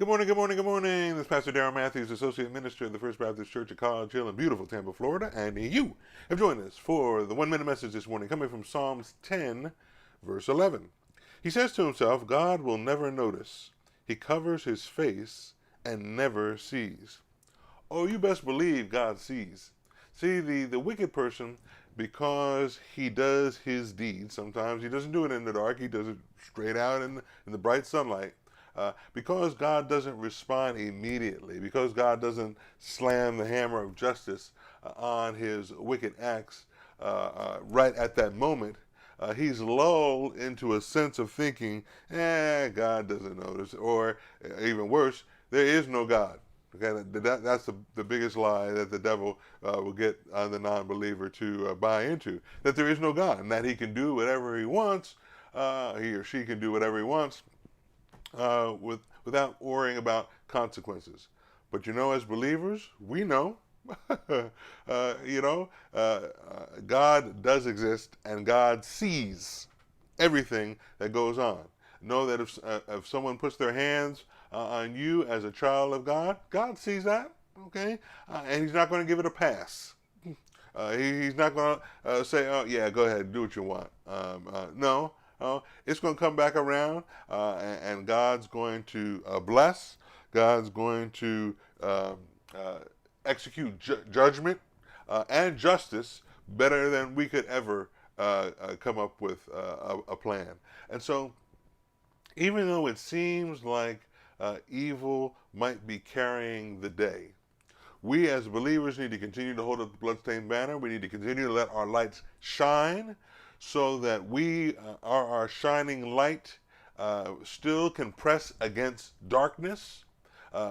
Good morning, good morning, good morning. This is Pastor Darrell Matthews, Associate Minister of the First Baptist Church at College Hill in beautiful Tampa, Florida. And you have joined us for the 1 minute message this morning, coming from Psalms 10, verse 11. He says to himself, God will never notice. He covers his face and never sees. Oh, you best believe God sees. See, the wicked person, because he does his deeds, sometimes he doesn't do it in the dark, he does it straight out in the bright sunlight. Because God doesn't respond immediately, because God doesn't slam the hammer of justice on his wicked acts right at that moment, he's lulled into a sense of thinking, God doesn't notice, or even worse, there is no God. Okay, that's the biggest lie that the devil will get the non-believer to buy into, that there is no God and that he can do whatever he wants, he or she can do whatever he wants, without worrying about consequences. But as believers, we know, God does exist and God sees everything that goes on. Know that if someone puts their hands on you as a child of God, God sees that, okay? And he's not going to give it a pass. He's not going to say, oh, yeah, go ahead, do what you want. No, it's going to come back around, and God's going to bless. God's going to execute judgment and justice better than we could ever come up with a plan. And so, even though it seems like evil might be carrying the day, we as believers need to continue to hold up the bloodstained banner. We need to continue to let our lights shine so that we our shining light still can press against darkness.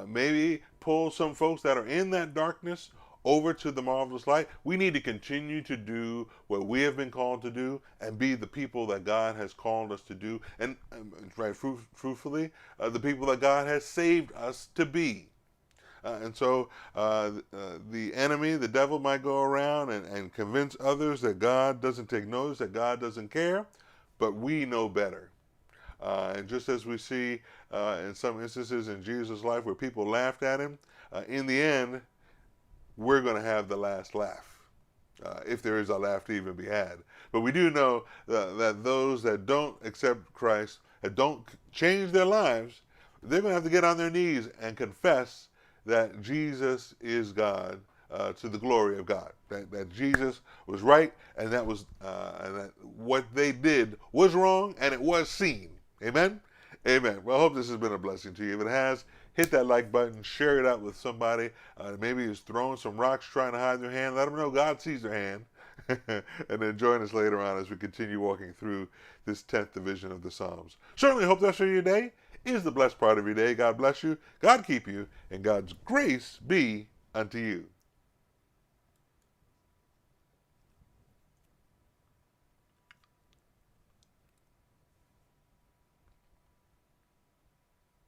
Maybe pull some folks that are in that darkness over to the marvelous light. We need to continue to do what we have been called to do and be the people that God has called us to do, and truthfully, the people that God has saved us to be. And so the enemy, the devil, might go around and convince others that God doesn't take notice, that God doesn't care, but we know better. And just as we see in some instances in Jesus' life where people laughed at him, in the end, we're going to have the last laugh, if there is a laugh to even be had. But we do know that those that don't accept Christ, that don't change their lives, they're going to have to get on their knees and confess that Jesus is God, to the glory of God. That Jesus was right, and that what they did was wrong, and it was seen. Amen? Amen. Well, I hope this has been a blessing to you. If it has, hit that like button, share it out with somebody. Maybe who's throwing some rocks trying to hide their hand. Let them know God sees their hand. And then join us later on as we continue walking through this 10th division of the Psalms. Certainly hope that's for your day is the blessed part of your day. God bless you, God keep you, and God's grace be unto you.